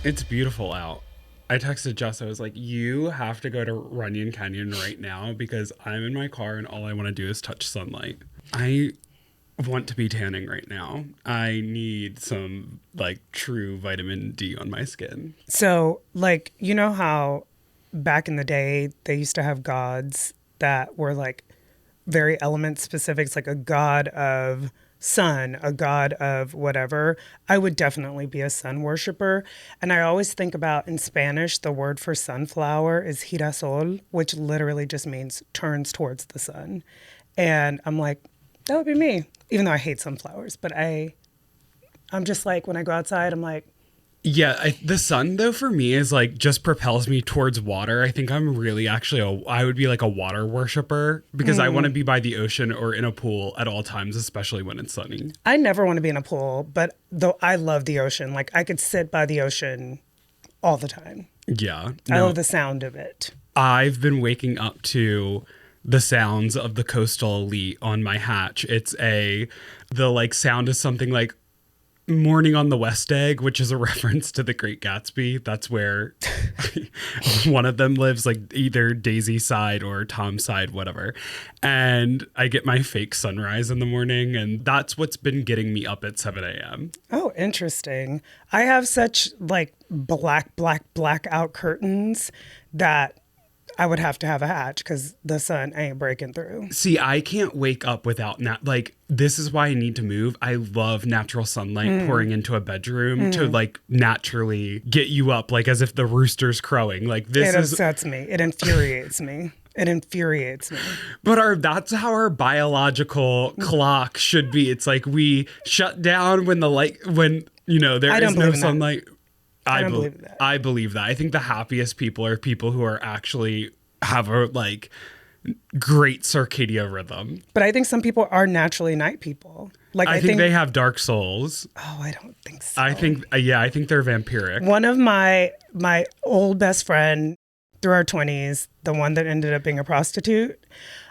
It's beautiful out. I texted Jess. I was like, you have to go to Runyon Canyon right now because I'm in my car and all I want to do is touch sunlight. I want to be tanning right now. I need some like true vitamin D on my skin. So, like, you know how back in the day they used to have gods that were like very element specific? It's like a god of sun, a god of whatever. I would definitely be a sun worshiper. And I always think about in Spanish, the word for sunflower is girasol, which literally just means turns towards the sun. And I'm like, that would be me, even though I hate sunflowers. But I'm just like, when I go outside, I'm like, Yeah, the sun though for me is like just propels me towards water. I think I'm really actually I would be like a water worshiper because I want to be by the ocean or in a pool at all times, especially when it's sunny. I never want to be in a pool, but though I love the ocean. Like I could sit by the ocean all the time. Yeah. I love the sound of it. I've been waking up to the sounds of the coastal elite on my hatch. The like sound is something like Morning on the West Egg, which is a reference to The Great Gatsby. That's where one of them lives, like either Daisy's side or Tom's side, whatever. And I get my fake sunrise in the morning, and that's what's been getting me up at 7 a.m. Oh, interesting. I have such like blackout curtains that I would have to have a hatch because the sun ain't breaking through. See, I can't wake up without this is why I need to move. I love natural sunlight pouring into a bedroom to like naturally get you up, like as if the rooster's crowing. Like this upsets me. It infuriates me. It infuriates me. But that's how our biological clock should be. It's like we shut down when there is no sunlight. I don't believe that. I believe that. I think the happiest people are people who are actually have a like great circadian rhythm. But I think some people are naturally night people. Like I think they have dark souls. Oh, I don't think so. I think they're vampiric. One of my old best friend through our 20s, the one that ended up being a prostitute,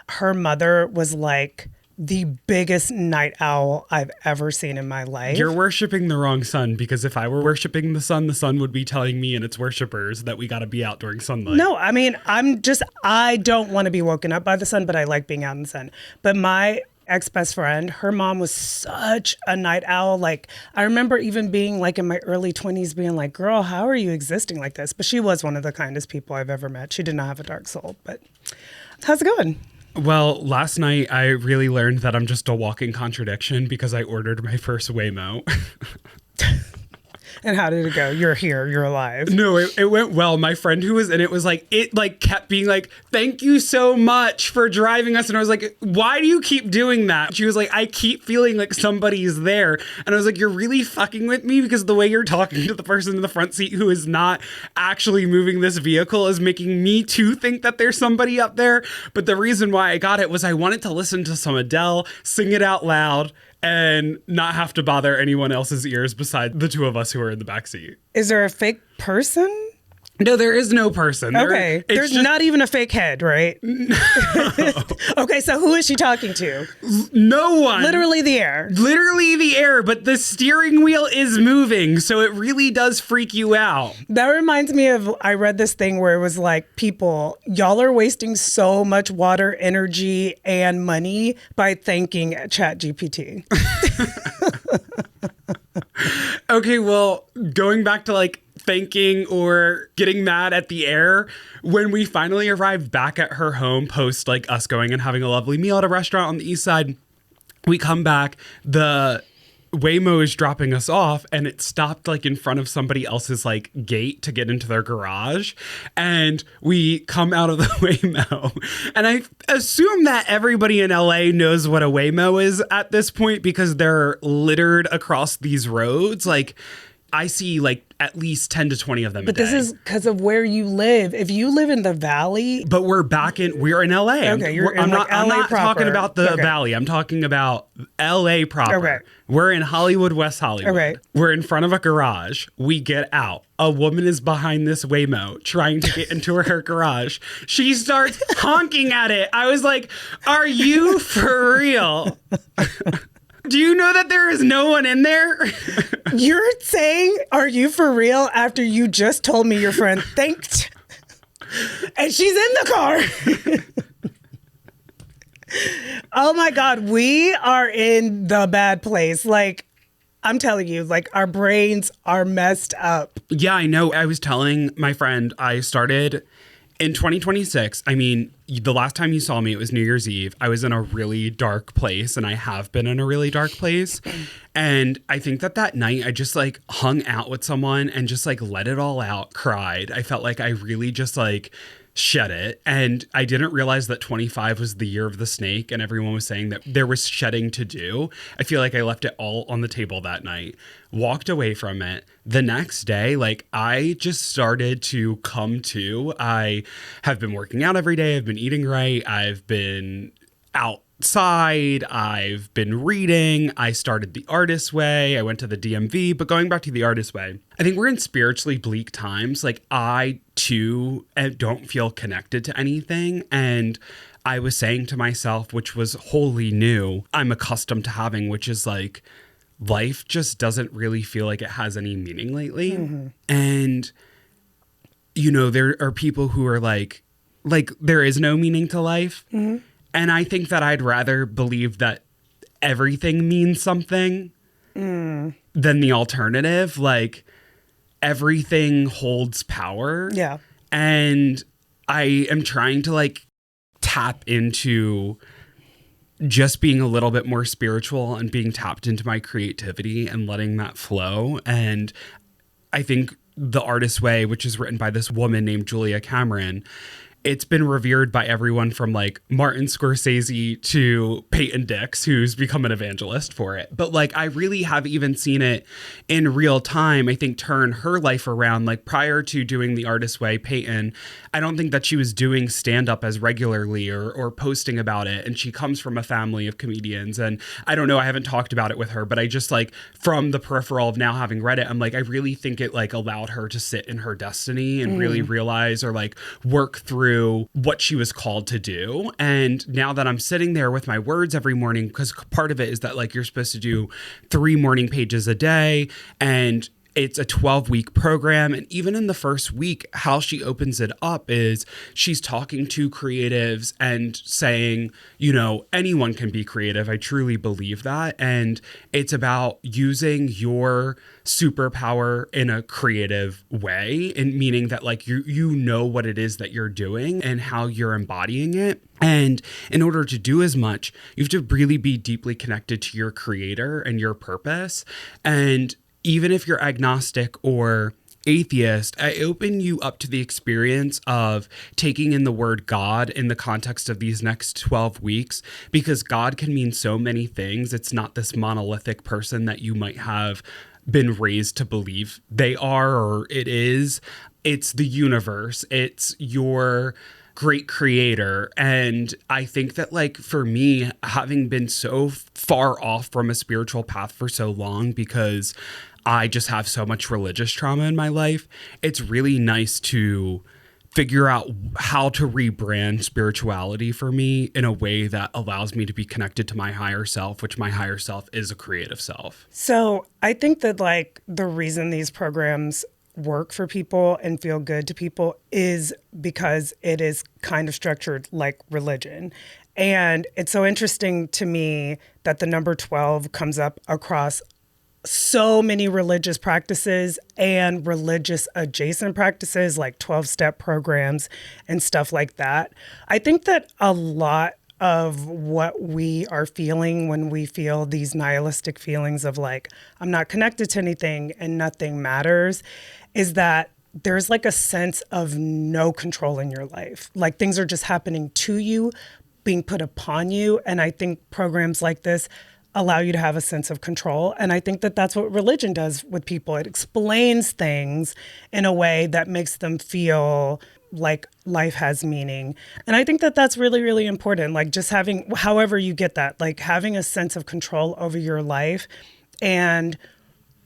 her mother was like the biggest night owl I've ever seen in my life. You're worshiping the wrong sun, because if I were worshiping the sun would be telling me and its worshipers that we got to be out during sunlight. No, I mean, I don't want to be woken up by the sun, but I like being out in the sun. But my ex-best friend, her mom was such a night owl. Like, I remember even being like in my early 20s being like, girl, how are you existing like this? But she was one of the kindest people I've ever met. She did not have a dark soul, but how's it going? Well, last night I really learned that I'm just a walking contradiction because I ordered my first Waymo. And how did it go? You're here. You're alive. No, it went well. My friend who was in it was like, it like kept being like, thank you so much for driving us. And I was like, why do you keep doing that? She was like, I keep feeling like somebody's there. And I was like, you're really fucking with me, because the way you're talking to the person in the front seat who is not actually moving this vehicle is making me too think that there's somebody up there. But the reason why I got it was I wanted to listen to some Adele, sing it out loud, and not have to bother anyone else's ears besides the two of us who are in the backseat. Is there a fake person? No, there is no person. Okay. There's not even a fake head, right? No. Okay, so who is she talking to? No one. Literally the air. Literally the air, but the steering wheel is moving, so it really does freak you out. That reminds me of, I read this thing where it was like, people, y'all are wasting so much water, energy, and money by thanking ChatGPT. Okay, well, going back to like thanking or getting mad at the air, when we finally arrived back at her home post like us going and having a lovely meal at a restaurant on the east side, we come back, the Waymo is dropping us off, and it stopped like in front of somebody else's like gate to get into their garage, and we come out of the Waymo, and I assume that everybody in LA knows what a Waymo is at this point because they're littered across these roads. Like, I see like at least 10 to 20 of them a day. But this is because of where you live. If you live in the valley. But we're in LA. Okay, I'm not proper. talking about the valley. I'm talking about LA proper. Okay. We're in Hollywood, West Hollywood. Okay. We're in front of a garage. We get out. A woman is behind this Waymo trying to get into her garage. She starts honking at it. I was like, are you for real? Do you know that there is no one in there? You're saying, are you for real after you just told me your friend thanked and she's in the car? Oh my God, we are in the bad place. Like, I'm telling you, like, our brains are messed up. Yeah, I know. I was telling my friend I started in 2026. I mean, the last time you saw me, it was New Year's Eve. I was in a really dark place, and I have been in a really dark place. And I think that night I just like hung out with someone and just like let it all out, cried. I felt like I really just like shed it. And I didn't realize that 25 was the year of the snake, and everyone was saying that there was shedding to do. I feel like I left it all on the table that night, walked away from it. The next day, like, I just started to come to. I have been working out every day. I've been eating right. I've been outside. I've been reading. I started the artist way. I went to the DMV. But going back to the artist way, I think we're in spiritually bleak times. Like, I too don't feel connected to anything. And I was saying to myself, which was wholly new, I'm accustomed to having, which is like, life just doesn't really feel like it has any meaning lately. Mm-hmm. And, you know, there are people who are like there is no meaning to life. Mm-hmm. And I think that I'd rather believe that everything means something than the alternative. Like, everything holds power. Yeah. And I am trying to like tap into just being a little bit more spiritual and being tapped into my creativity and letting that flow. And I think the artist way, which is written by this woman named Julia Cameron, it's been revered by everyone from like Martin Scorsese to Peyton Dix, who's become an evangelist for it. But like, I really have even seen it in real time, I think, turn her life around. Like, prior to doing the artist way, Peyton, I don't think that she was doing stand-up as regularly or posting about it. And she comes from a family of comedians. And I don't know, I haven't talked about it with her, but I just like, from the peripheral of now having read it, I'm like, I really think it like allowed her to sit in her destiny and really realize or like work through what she was called to do. And now that I'm sitting there with my words every morning, because part of it is that like you're supposed to do 3 morning pages a day, and it's a 12-week program. And even in the first week, how she opens it up is she's talking to creatives and saying, you know, anyone can be creative. I truly believe that. And it's about using your superpower in a creative way, and meaning that like you know what it is that you're doing and how you're embodying it. And in order to do as much, you have to really be deeply connected to your creator and your purpose. And even if you're agnostic or atheist, I open you up to the experience of taking in the word God in the context of these next 12 weeks, because God can mean so many things. It's not this monolithic person that you might have been raised to believe they are or it is. It's the universe. It's your great creator. And I think that like for me, having been so far off from a spiritual path for so long because I just have so much religious trauma in my life, it's really nice to figure out how to rebrand spirituality for me in a way that allows me to be connected to my higher self, which my higher self is a creative self. So I think that like the reason these programs work for people and feel good to people is because it is kind of structured like religion. And it's so interesting to me that the number 12 comes up across so many religious practices and religious adjacent practices like 12-step programs and stuff like that. I think that a lot of what we are feeling when we feel these nihilistic feelings of like, I'm not connected to anything and nothing matters, is that there's like a sense of no control in your life. Like things are just happening to you, being put upon you. And I think programs like this allow you to have a sense of control. And I think that that's what religion does with people. It explains things in a way that makes them feel like life has meaning. And I think that that's really, really important. Like just having, however you get that, like having a sense of control over your life and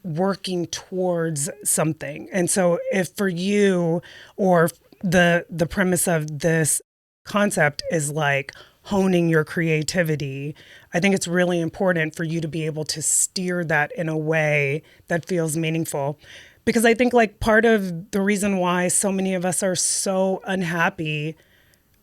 working towards something. And so if for you, or the premise of this concept is like honing your creativity, I think it's really important for you to be able to steer that in a way that feels meaningful. Because I think like part of the reason why so many of us are so unhappy,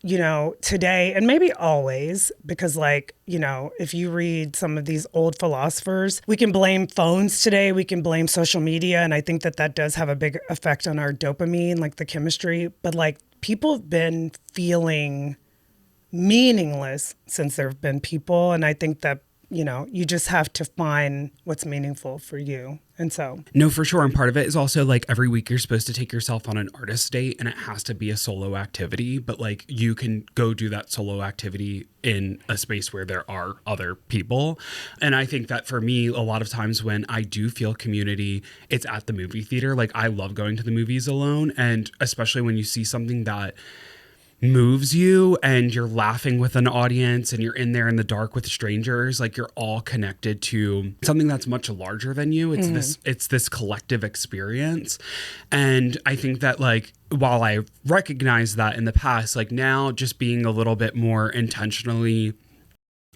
you know, today and maybe always, because like, you know, if you read some of these old philosophers, we can blame phones today, we can blame social media. And I think that that does have a big effect on our dopamine, like the chemistry. But like people have been feeling meaningless since there have been people. And I think that, you know, you just have to find what's meaningful for you. And so, no, for sure. And part of it is also like every week you're supposed to take yourself on an artist date and it has to be a solo activity. But like you can go do that solo activity in a space where there are other people. And I think that for me, a lot of times when I do feel community, it's at the movie theater. Like I love going to the movies alone. And especially when you see something that moves you and you're laughing with an audience and you're in there in the dark with strangers, like you're all connected to something that's much larger than you. It's this collective experience. And I think that like while I recognize that in the past, like now just being a little bit more intentionally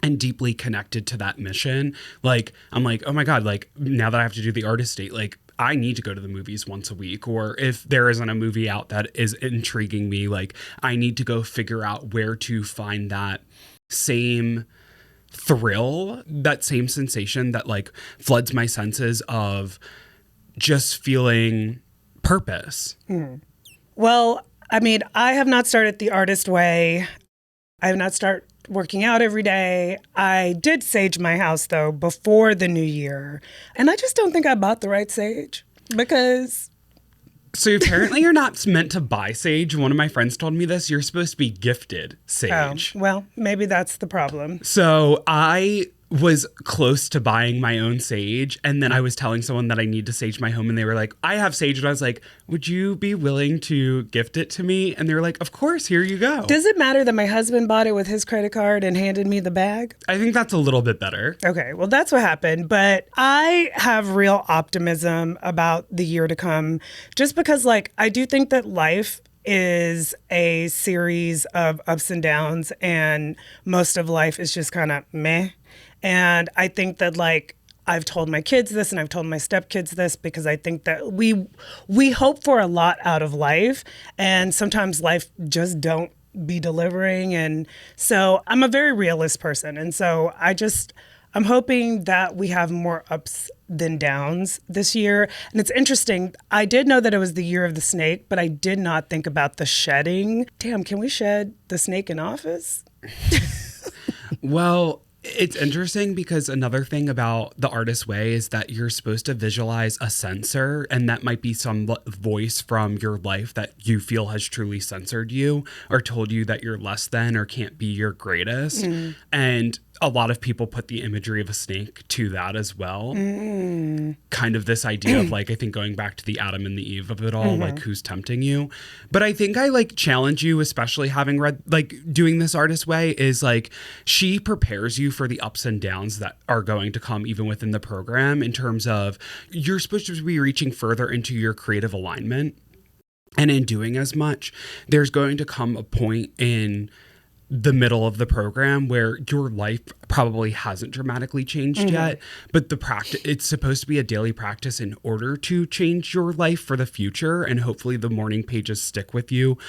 and deeply connected to that mission, like I'm like, oh my God, like now that I have to do the artist date, like I need to go to the movies once a week. Or if there isn't a movie out that is intriguing me, like I need to go figure out where to find that same thrill, that same sensation that like floods my senses of just feeling purpose. well, I mean, I have not started the artist way. I have not started working out every day. I did sage my house though before the new year. And I just don't think I bought the right sage because So apparently you're not meant to buy sage. One of my friends told me this. You're supposed to be gifted sage. well, maybe that's the problem. So I was close to buying my own sage. And then I was telling someone that I need to sage my home. And they were like, I have sage. And I was like, would you be willing to gift it to me? And they were like, of course, here you go. Does it matter that my husband bought it with his credit card and handed me the bag? I think that's a little bit better. Okay, well, that's what happened. But I have real optimism about the year to come, just because, like, I do think that life is a series of ups and downs, and most of life is just kind of meh. And I think that, like, I've told my kids this and I've told my stepkids this because I think that we hope for a lot out of life, and sometimes life just don't be delivering. And so I'm a very realist person. And so I'm hoping that we have more ups than downs this year. And it's interesting. I did know that it was the year of the snake, but I did not think about the shedding. Damn, can we shed the snake in office? Well, it's interesting because another thing about the artist way is that you're supposed to visualize a censor, and that might be some voice from your life that you feel has truly censored you or told you that you're less than or can't be your greatest. And a lot of people put the imagery of a snake to that as well. Kind of this idea of like, I think going back to the Adam and the Eve of it all, like who's tempting you. But I think I like challenge you, especially having read, like doing this artist way is like, she prepares you for the ups and downs that are going to come even within the program in terms of you're supposed to be reaching further into your creative alignment. And in doing as much, there's going to come a point in the middle of the program where your life probably hasn't dramatically changed yet, but the practice, it's supposed to be a daily practice in order to change your life for the future. And hopefully the morning pages stick with you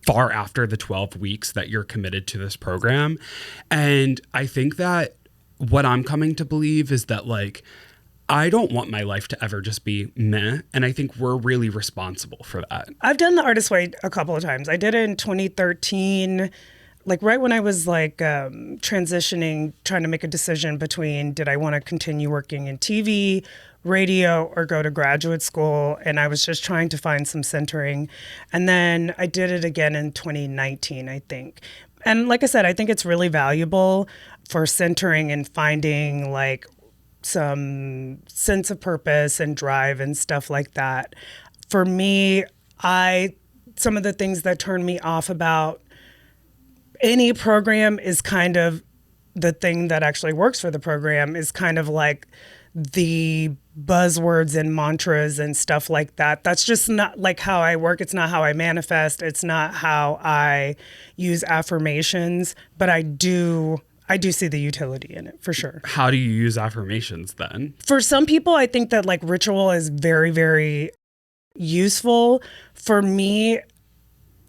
far after the 12 weeks that you're committed to this program. And I think that what I'm coming to believe is that like, I don't want my life to ever just be meh. And I think we're really responsible for that. I've done the artist way a couple of times. I did it in 2013. Like right when I was like transitioning, trying to make a decision between did I want to continue working in TV, radio, or go to graduate school. And I was just trying to find some centering. And then I did it again in 2019, I think. And like I said, I think it's really valuable for centering and finding like some sense of purpose and drive and stuff like that. For me, some of the things that turn me off about any program is kind of the thing that actually works for the program is kind of like the buzzwords and mantras and stuff like that. That's just not like how I work. It's not how I manifest. It's not how I use affirmations, but I do see the utility in it for sure. How do you use affirmations then? For some people, I think that like ritual is very, very useful. For me,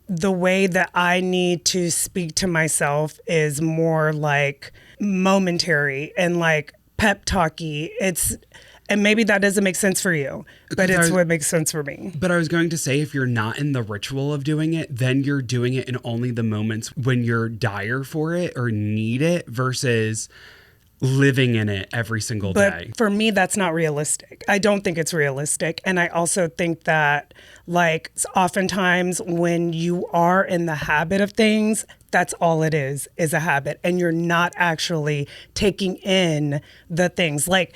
the way that I need to speak to myself is more like momentary and like pep talky. And maybe that doesn't make sense for you, but it's what makes sense for me. But I was going to say, if you're not in the ritual of doing it, then you're doing it in only the moments when you're dire for it or need it versus living in it every single day. But for me, that's not realistic. I don't think it's realistic. And I also think that like oftentimes when you are in the habit of things, that's all it is a habit. And you're not actually taking in the things. Like,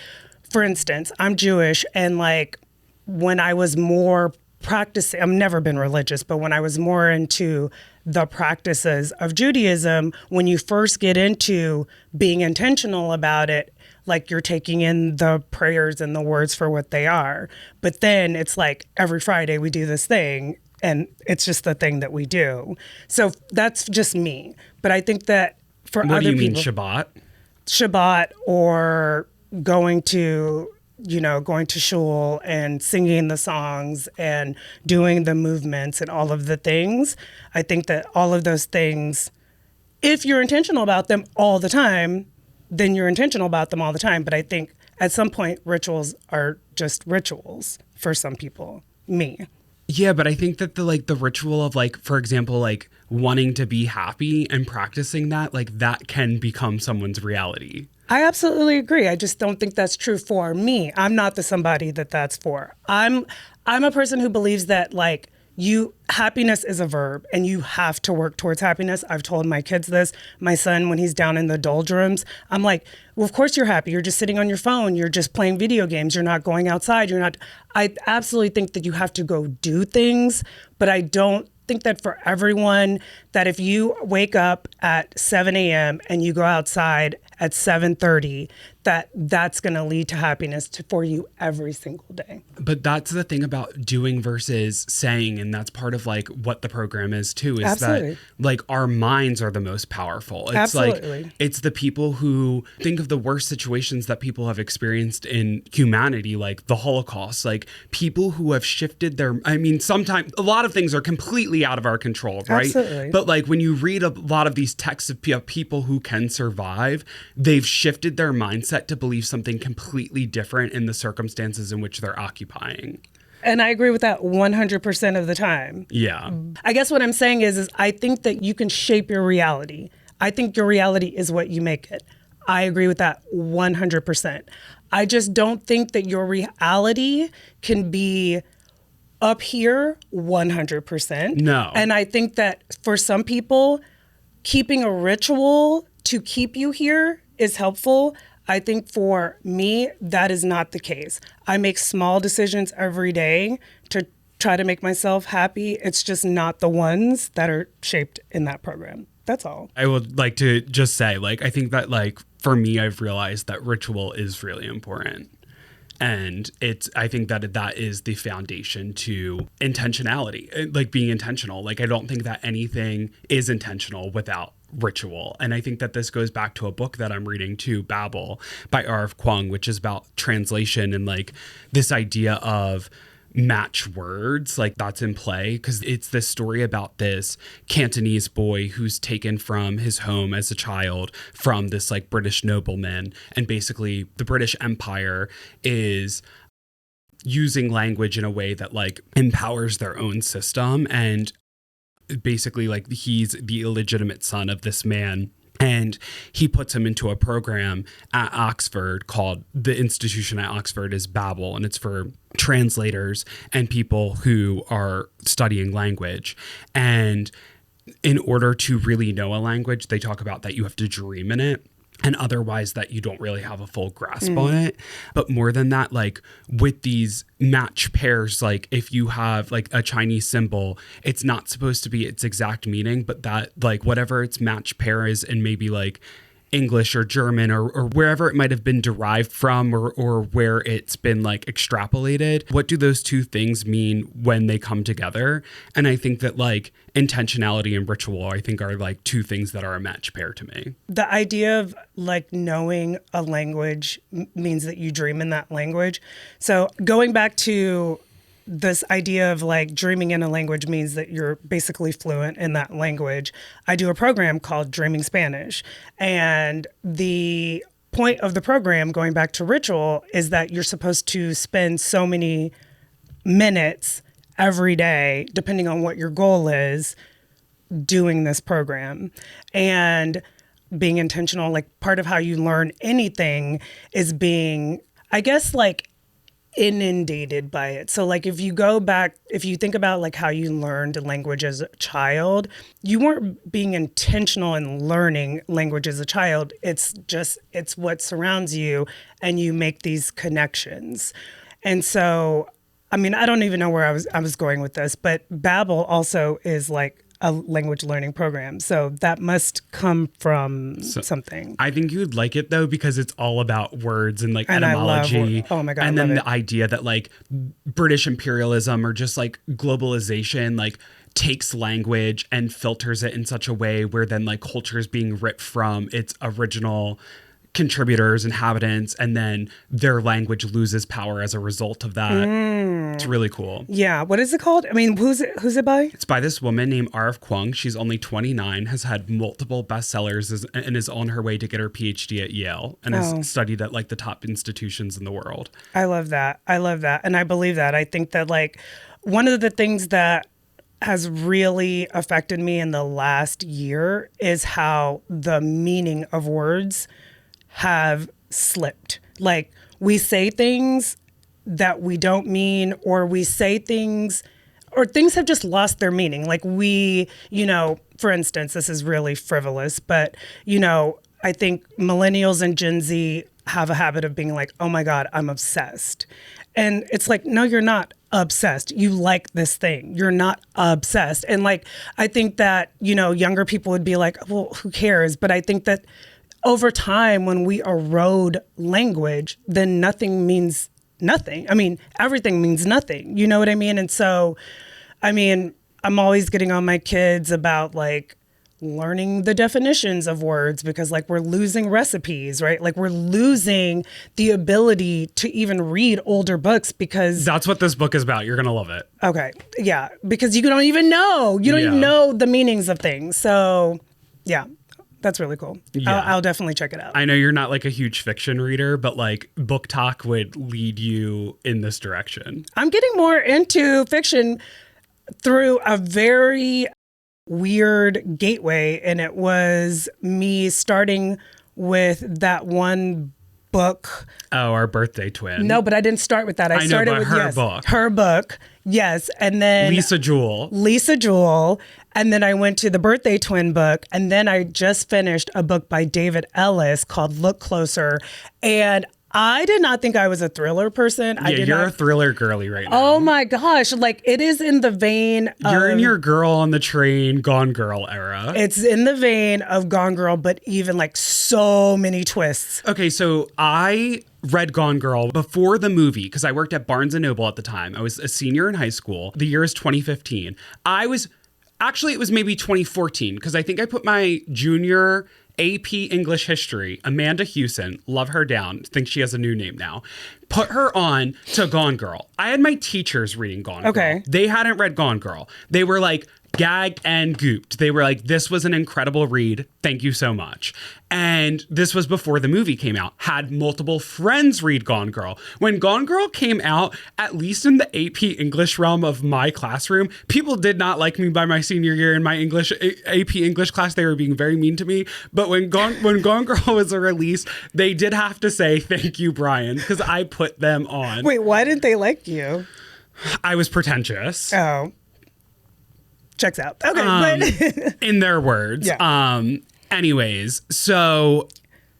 for instance, I'm Jewish, and like when I was more practicing, I've never been religious, but when I was more into the practices of Judaism, when you first get into being intentional about it, like you're taking in the prayers and the words for what they are. But then it's like every Friday we do this thing, and it's just the thing that we do. So that's just me. But I think that for what other do you people, mean, Shabbat or going to shul and singing the songs and doing the movements and all of the things. I think that all of those things, if you're intentional about them all the time, then you're intentional about them all the time. But I think at some point, rituals are just rituals for some people. Me. Yeah, but I think that the ritual of like, for example, like wanting to be happy and practicing that, like that can become someone's reality. I absolutely agree. I just don't think that's true for me. I'm not the somebody that's for. I'm a person who believes that like happiness is a verb and you have to work towards happiness. I've told my kids this. My son, when he's down in the doldrums, I'm like, well, of course you're happy. You're just sitting on your phone. You're just playing video games. You're not going outside. I absolutely think that you have to go do things, but I don't think that for everyone, that if you wake up at 7 a.m. and you go outside at 7:30, that's going to lead to happiness for you every single day. But that's the thing about doing versus saying, and that's part of like what the program is too, is Absolutely. that like our minds are the most powerful. It's Absolutely. like, it's the people who think of the worst situations that people have experienced in humanity, like the Holocaust, like people who have shifted sometimes a lot of things are completely out of our control, right? Absolutely. But like when you read a lot of these texts of people who can survive, they've shifted their mindset to believe something completely different in the circumstances in which they're occupying. And I agree with that 100% of the time. Yeah. I guess what I'm saying is I think that you can shape your reality. I think your reality is what you make it. I agree with that 100%. I just don't think that your reality can be up here 100%. No. And I think that for some people, keeping a ritual to keep you here is helpful. I think for me, that is not the case. I make small decisions every day to try to make myself happy. It's just not the ones that are shaped in that program. That's all. I would like to just say, like, I think that, like, for me, I've realized that ritual is really important. And I think that is the foundation to intentionality, like being intentional. Like, I don't think that anything is intentional without ritual. And I think that this goes back to a book that I'm reading too, Babel by R.F. Kuang, which is about translation and like this idea of match words, like that's in play, because it's this story about this Cantonese boy who's taken from his home as a child from this like British nobleman, and basically the British Empire is using language in a way that like empowers their own system, and basically like he's the illegitimate son of this man. And he puts him into a program at Oxford called, the institution at Oxford is Babel, and it's for translators and people who are studying language. And in order to really know a language, they talk about that you have to dream in it, and otherwise that you don't really have a full grasp on it. But more than that, like with these match pairs, like if you have like a Chinese symbol, it's not supposed to be its exact meaning, but that like whatever its match pair is, and maybe like English or German or wherever it might have been derived from or where it's been like extrapolated. What do those two things mean when they come together? And I think that like intentionality and ritual, I think are like two things that are a match pair to me. The idea of like knowing a language means that you dream in that language. So going back to this idea of like dreaming in a language means that you're basically fluent in that language. I do a program called Dreaming Spanish. And the point of the program, going back to ritual, is that you're supposed to spend so many minutes every day, depending on what your goal is, doing this program. And being intentional, like part of how you learn anything is being, I guess, like inundated by it. So like if you go back, if you think about like how you learned language as a child, you weren't being intentional in learning language as a child. It's what surrounds you and you make these connections. And so, I mean, I don't even know where I was going with this, but Babbel also is like a language learning program. So that must come from something. I think you'd like it though, because it's all about words and like And etymology. oh my God. And I then love the idea that like British imperialism or just like globalization, like takes language and filters it in such a way where then like culture is being ripped from its original contributors, inhabitants, and then their language loses power as a result of that. It's really cool. Yeah. What is it called? I mean, who's it by? It's by this woman named Arif Kwong. She's only 29, has had multiple bestsellers, and is on her way to get her PhD at Yale, and has studied at like the top institutions in the world. I love that. And I believe that. I think that like one of the things that has really affected me in the last year is how the meaning of words have slipped. Like we say things that we don't mean, or we say things, or things have just lost their meaning. Like we, for instance, this is really frivolous, but, I think millennials and Gen Z have a habit of being like, oh my God, I'm obsessed. And it's like, no, you're not obsessed. You like this thing. You're not obsessed. And like, I think that, younger people would be like, well, who cares? But I think that over time, when we erode language, then nothing means nothing. I mean, everything means nothing. You know what I mean? And so, I mean, I'm always getting on my kids about like learning the definitions of words, because like we're losing recipes, right? Like we're losing the ability to even read older books, because that's what this book is about. You're going to love it. Okay. Yeah. Because you don't even know. You don't even know the meanings of things. So yeah. That's really cool. Yeah. I'll definitely check it out. I know you're not like a huge fiction reader, but like Book Talk would lead you in this direction. I'm getting more into fiction through a very weird gateway. And it was me starting with that one book. Oh, Our Birthday Twin. No, but I didn't start with that. I started with her book. Her book. Yes. And then Lisa Jewell. And then I went to the Birthday Twin book. And then I just finished a book by David Ellis called Look Closer. And I did not think I was a thriller person. You're a thriller girly right now. Oh my gosh. Like it is in the vein of... You're in your Girl on the Train, Gone Girl era. It's in the vein of Gone Girl, but even like so many twists. Okay, so I read Gone Girl before the movie because I worked at Barnes & Noble at the time. I was a senior in high school. The year is 2015. Actually, it was maybe 2014 because I think I put my junior AP English history, Amanda Hewson, love her down, think she has a new name now, put her on to Gone Girl. I had my teachers reading Gone Girl. They hadn't read Gone Girl. They were like gagged and gooped. They were like, this was an incredible read. Thank you so much. And this was before the movie came out. Had multiple friends read Gone Girl. When Gone Girl came out, at least in the AP English realm of my classroom, people did not like me by my senior year in my AP English class. They were being very mean to me. But when Gone Girl was a release, they did have to say, thank you, Bryan, because I put them on. Wait, why didn't they like you? I was pretentious. Oh. Checks out. Okay. In their words. Yeah. Anyways, so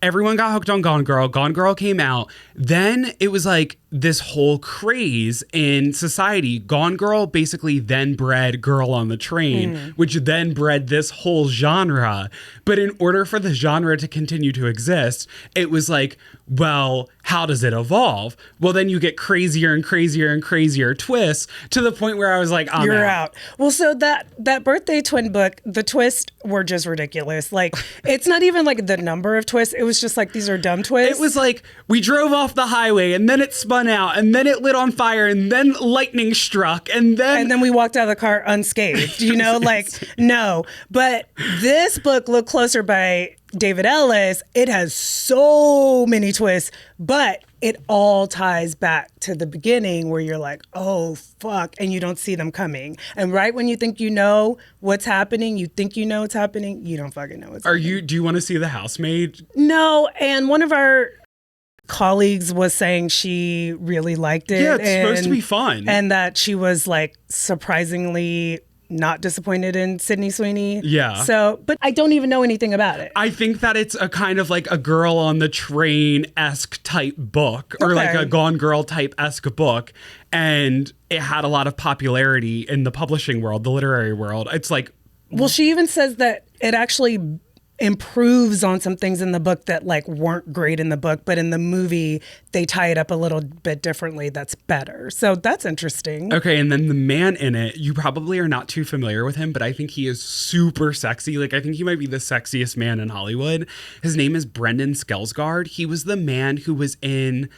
everyone got hooked on Gone Girl. Gone Girl came out. Then it was like this whole craze in society. Gone Girl basically then bred Girl on the Train, which then bred this whole genre. But in order for the genre to continue to exist, it was like, well, how does it evolve? Well, then you get crazier and crazier and crazier twists to the point where I was like, You're out. Well, so that birthday twin book, the twists were just ridiculous. Like, it's not even like the number of twists. It was just like, these are dumb twists. It was like, we drove off the highway and then it spun out and then it lit on fire and then lightning struck and then we walked out of the car unscathed, you know, like, no. But this book, Look Closer by David Ellis, it has so many twists, but it all ties back to the beginning where you're like, oh, fuck, and you don't see them coming. And right when you think you know what's happening, you think you know what's happening, you don't fucking know what's happening. Do you want to see The Housemaid? No, and one of our colleagues was saying she really liked it. Yeah, it's supposed to be fun. And that she was like surprisingly not disappointed in Sydney Sweeney. Yeah. So, but I don't even know anything about it. I think that it's a kind of like a Girl on the Train-esque type book, or like a Gone Girl type-esque book. And it had a lot of popularity in the publishing world, the literary world. It's like... Well, she even says that it actually improves on some things in the book that like weren't great in the book, but in the movie they tie it up a little bit differently that's better. So that's interesting. Okay, and then the man in it, you probably are not too familiar with him, but I think he is super sexy. Like, I think he might be the sexiest man in Hollywood. His name is Brendan Skelsgard. He was the man who was in,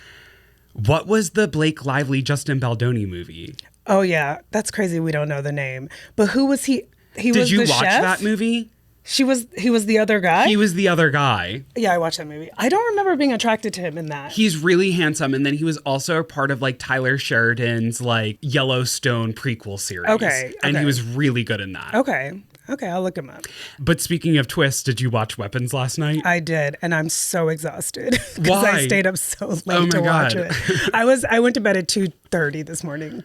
what was the Blake Lively Justin Baldoni movie? Oh yeah, that's crazy we don't know the name. But who was he? He was the chef? Did you watch that movie? He was the other guy? He was the other guy. Yeah, I watched that movie. I don't remember being attracted to him in that. He's really handsome. And then he was also a part of like Tyler Sheridan's like Yellowstone prequel series. Okay. And he was really good in that. Okay, I'll look him up. But speaking of twists, did you watch Weapons last night? I did, and I'm so exhausted. Why? Because I stayed up so late to watch it. I went to bed at 2:30 this morning.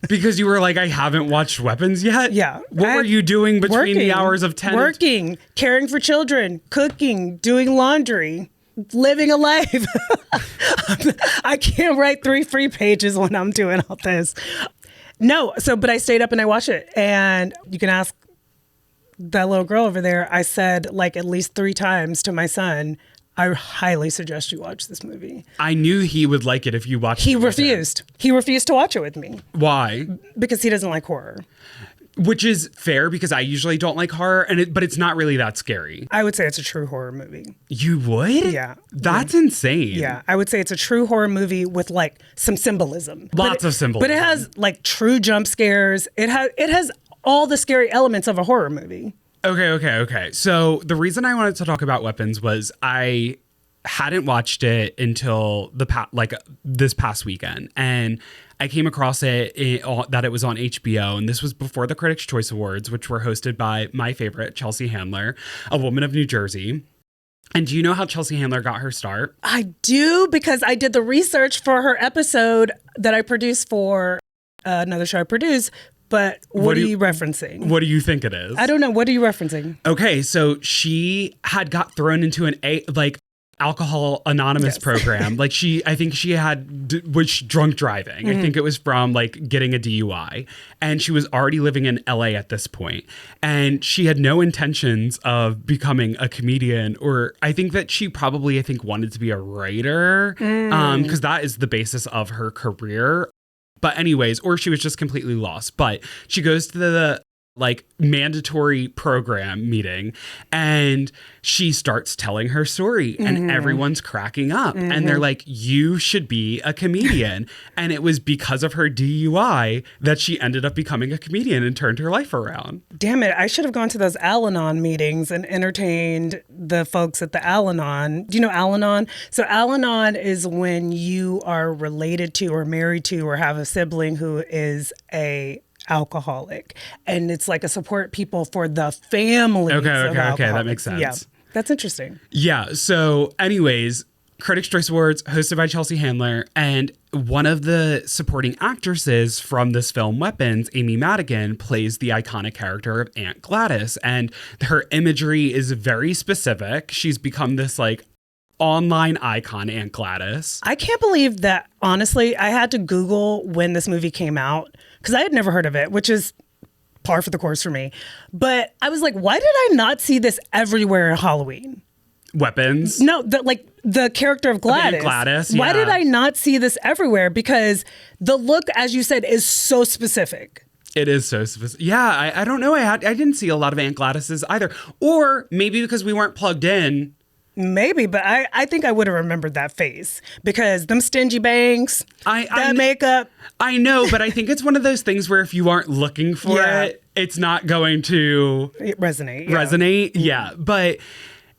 Because you were like, I haven't watched Weapons yet? Yeah. What were you doing between the hours of 10? Working, caring for children, cooking, doing laundry, living a life. I can't write 3 free pages when I'm doing all this. No, but I stayed up and I watched it. And you can ask that little girl over there. I said like at least 3 times to my son, I highly suggest you watch this movie. I knew he would like it if you watched it. He refused. He refused to watch it with me. Why? Because he doesn't like horror. Which is fair because I usually don't like horror, but it's not really that scary. I would say it's a true horror movie. You would? Yeah. That's insane. Yeah, I would say it's a true horror movie with like some symbolism. Lots of symbolism. But it has like true jump scares. It has all the scary elements of a horror movie. Okay. So the reason I wanted to talk about Weapons was I hadn't watched it until this past weekend, and I came across that it was on HBO, and this was before the Critics' Choice Awards, which were hosted by my favorite, Chelsea Handler, a woman of New Jersey. And do you know how Chelsea Handler got her start? I do, because I did the research for her episode that I produced for another show I produce. But what are you referencing? What do you think it is? I don't know. What are you referencing? Okay, so she had got thrown into an Alcohol Anonymous program. I think she was drunk driving. Mm-hmm. I think it was from like getting a DUI. And she was already living in LA at this point. And she had no intentions of becoming a comedian, or I think that she probably, wanted to be a writer, because that is the basis of her career. But anyways, or she was just completely lost. But she goes to the mandatory program meeting, and she starts telling her story, and everyone's cracking up, and they're like, you should be a comedian. And it was because of her DUI that she ended up becoming a comedian and turned her life around. Damn it. I should have gone to those Al-Anon meetings and entertained the folks at the Al-Anon. Do you know Al-Anon? So Al-Anon is when you are related to or married to or have a sibling who is a alcoholic, and it's like a support people for the family. Okay, that makes sense. Yeah, that's interesting. Yeah. So anyways, Critics' Choice Awards hosted by Chelsea Handler, and one of the supporting actresses from this film, Weapons, Amy Madigan, plays the iconic character of Aunt Gladys, and her imagery is very specific. She's become this online icon, Aunt Gladys. I can't believe that, honestly, I had to Google when this movie came out because I had never heard of it, which is par for the course for me. But I was like, why did I not see this everywhere in Halloween? Weapons? No, the character of Gladys. Gladys, Why yeah. did I not see this everywhere? Because the look, as you said, is so specific. It is so specific. Yeah, I don't know. I didn't see a lot of Aunt Gladys's either. Or maybe because we weren't plugged in. Maybe, but I think I would have remembered that face because them stingy bangs, that makeup. I know, but I think it's one of those things where if you aren't looking for it, it's not going to resonate. Yeah, but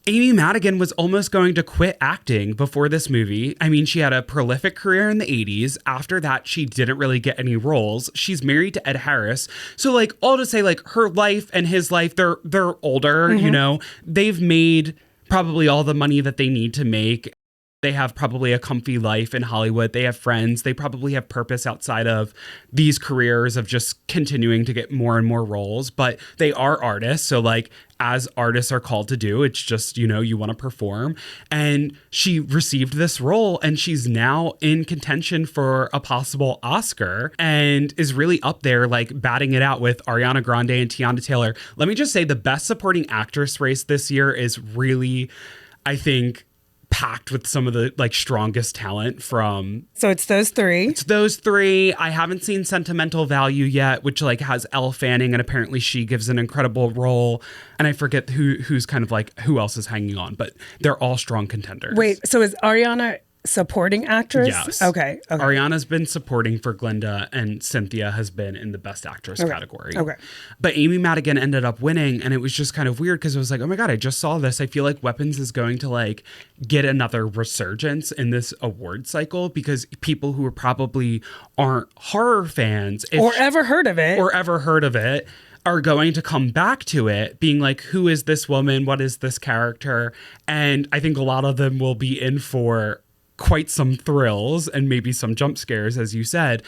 Amy Madigan was almost going to quit acting before this movie. I mean, she had a prolific career in the 80s. After that, she didn't really get any roles. She's married to Ed Harris. So, like, all to say, like, her life and his life, they're older, you know? They've made probably all the money that they need to make. They have probably a comfy life in Hollywood. They have friends. They probably have purpose outside of these careers of just continuing to get more and more roles. But they are artists. So like as artists are called to do, it's just, you know, you want to perform. And she received this role and she's now in contention for a possible Oscar and is really up there like batting it out with Ariana Grande and Tiana Taylor. Let me just say the best supporting actress race this year is really, I think, packed with some of the like strongest talent from. So it's those three. It's those three. I haven't seen Sentimental Value yet, which like has Elle Fanning, and apparently she gives an incredible role. And I forget who's kind of like who else is hanging on, but they're all strong contenders. Wait, so is Ariana supporting actress? Yes. Okay. Ariana's been supporting for Glinda, and Cynthia has been in the Best Actress category. Okay. But Amy Madigan ended up winning, and it was just kind of weird because it was like, oh my God, I just saw this. I feel like Weapons is going to like get another resurgence in this award cycle because people who probably aren't horror fans or ever heard of it are going to come back to it being like, who is this woman? What is this character? And I think a lot of them will be in for quite some thrills and maybe some jump scares, as you said.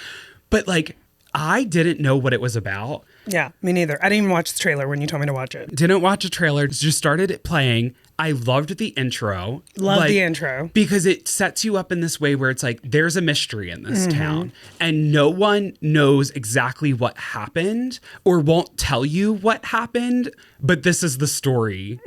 But like, I didn't know what it was about. Yeah, me neither. I didn't even watch the trailer when you told me to watch it. Didn't watch a trailer, just started it playing. I loved the intro. Love the intro. Because it sets you up in this way where it's like, there's a mystery in this town and no one knows exactly what happened or won't tell you what happened, but this is the story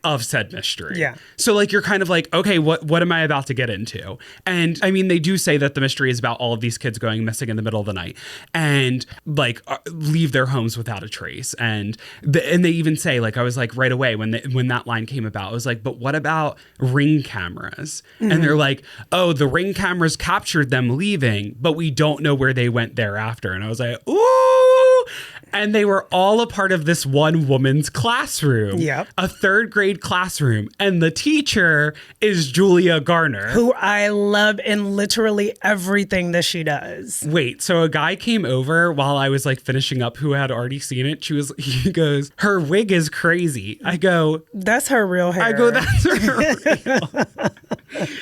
of said mystery. Yeah. So like, you're kind of like, okay, what am I about to get into? And I mean, they do say that the mystery is about all of these kids going missing in the middle of the night and like leave their homes without a trace. And they even say, like, I was like right away when that line came about, I was like, but what about Ring cameras? And they're like, oh, the Ring cameras captured them leaving, but we don't know where they went thereafter. And I was like, ooh. And they were all a part of this one woman's classroom, a third grade classroom. And the teacher is Julia Garner, who I love in literally everything that she does. Wait, so a guy came over while I was like finishing up who had already seen it. He goes, her wig is crazy. I go, that's her real hair. I go, that's her real.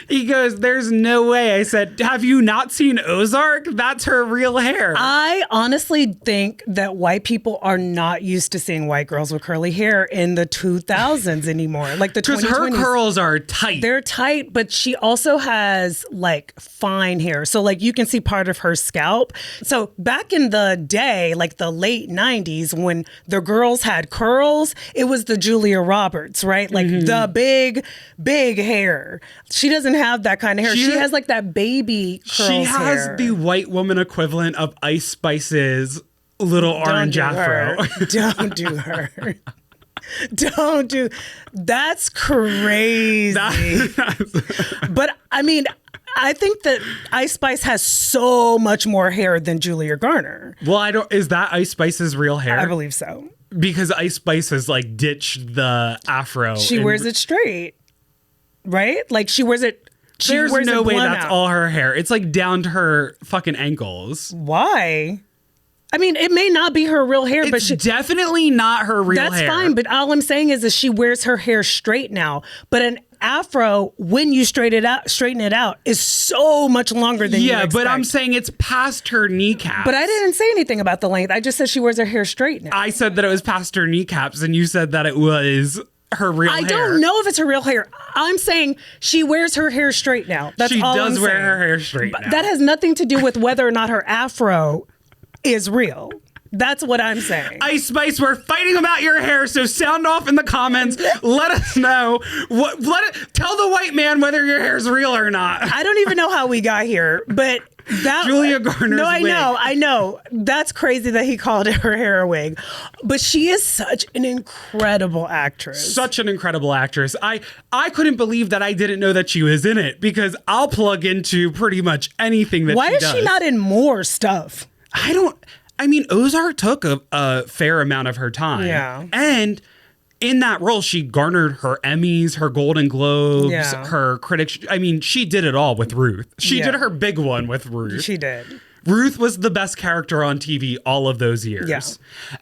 He goes, there's no way. I said, have you not seen Ozark? That's her real hair. I honestly think that white people are not used to seeing white girls with curly hair in the 2000s anymore. Like the 2020s. Because her curls are tight. They're tight, but she also has like fine hair. So like you can see part of her scalp. So back in the day, like the late 90s, when the girls had curls, it was the Julia Roberts, right? Like the big hair. She doesn't have that kind of hair. She has like that baby curls She has hair. the white woman equivalent of Ice Spice's little orange afro. Don't do her. Don't do. That's crazy. But I mean, I think that Ice Spice has so much more hair than Julia Garner. Well, is that Ice Spice's real hair? I believe so. Because Ice Spice has like ditched the afro. She wears it straight, right? Like she wears it. There's no way that's all her hair. It's like down to her fucking ankles. Why? I mean, it may not be her real hair, but it's definitely not her real hair. That's fine, but all I'm saying is that she wears her hair straight now. But an afro, when you straighten it out, is so much longer than you expect. Yeah, but I'm saying it's past her kneecaps. But I didn't say anything about the length. I just said she wears her hair straight now. I said that it was past her kneecaps, and you said that it was her real hair. I don't know if it's her real hair. I'm saying she wears her hair straight now. That's she all does I'm wear saying. her hair straight But now. that has nothing to do with whether or not her afro is real. That's what I'm saying. Ice Spice, we're fighting about your hair, so sound off in the comments. Let us know. Tell the white man whether your hair's real or not. I don't even know how we got here, but that Julia Garner's No, I wig. know. That's crazy that he called her hair a wig. But she is such an incredible actress. Such an incredible actress. I couldn't believe that I didn't know that she was in it, because I'll plug into pretty much anything that Why she is does. she not in more stuff? I mean, Ozark took a fair amount of her time. Yeah. And in that role, she garnered her Emmys, her Golden Globes, Yeah. her critics. I mean, she did it all with Ruth. She Yeah. did her big one with Ruth. She did. Ruth was the best character on TV all of those years. Yeah.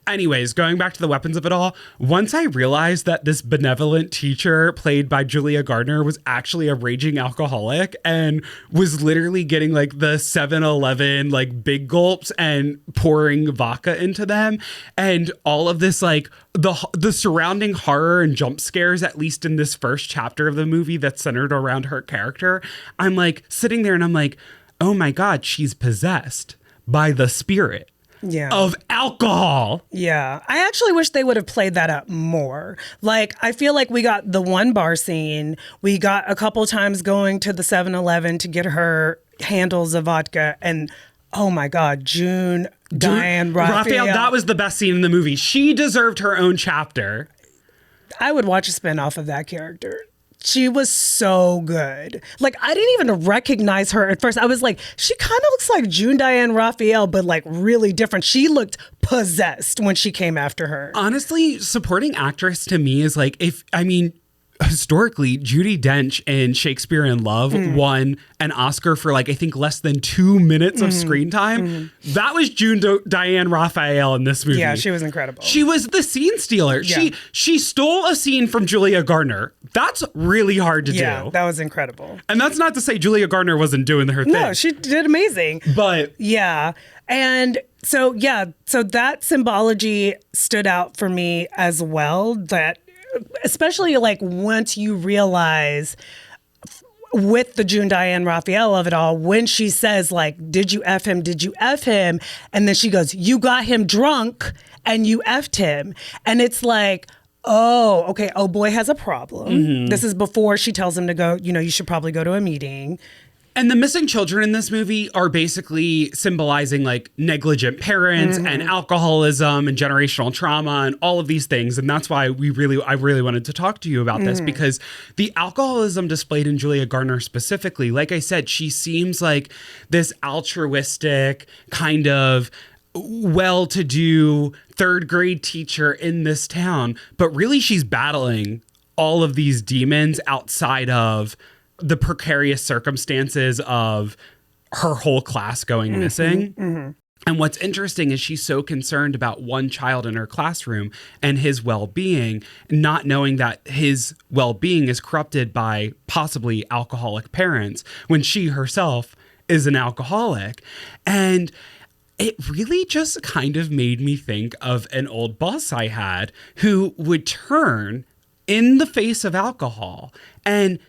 Anyways, going back to the weapons of it all, once I realized that this benevolent teacher played by Julia Gardner was actually a raging alcoholic and was literally getting like the 7-Eleven like big gulps and pouring vodka into them, and all of this like the surrounding horror and jump scares, at least in this first chapter of the movie that's centered around her character, I'm like sitting there and I'm like, oh my God, she's possessed by the spirit of alcohol. Yeah. I actually wish they would have played that up more. Like, I feel like we got the one bar scene. We got a couple times going to the 7-Eleven to get her handles of vodka. And oh my God, Diane Raphael. That was the best scene in the movie. She deserved her own chapter. I would watch a spinoff of that character. She was so good. Like, I didn't even recognize her at first. I was like, she kind of looks like Diane Raphael, but like really different. She looked possessed when she came after her. Honestly, supporting actress to me is like, historically, Judi Dench in Shakespeare in Love won an Oscar for like, I think less than 2 minutes of screen time. That was Diane Raphael in this movie. Yeah, she was incredible. She was the scene stealer. Yeah. She stole a scene from Julia Gardner. That's really hard to do. Yeah, that was incredible. And that's not to say Julia Gardner wasn't doing her thing. No, she did amazing. But yeah. And so that symbology stood out for me as well, that especially like once you realize with the Diane Raphael of it all, when she says like, did you F him? Did you F him? And then she goes, you got him drunk and you F'd him. And it's like, oh, okay. Oh, boy has a problem. This is before she tells him to go, you should probably go to a meeting. And the missing children in this movie are basically symbolizing like negligent parents and alcoholism and generational trauma and all of these things. And that's why I really wanted to talk to you about this, because the alcoholism displayed in Julia Gardner specifically, like I said, she seems like this altruistic kind of well-to-do third grade teacher in this town. But really she's battling all of these demons outside of the precarious circumstances of her whole class going missing. And what's interesting is she's so concerned about one child in her classroom and his well-being, not knowing that his well-being is corrupted by possibly alcoholic parents when she herself is an alcoholic. And it really just kind of made me think of an old boss I had who would turn in the face of alcohol and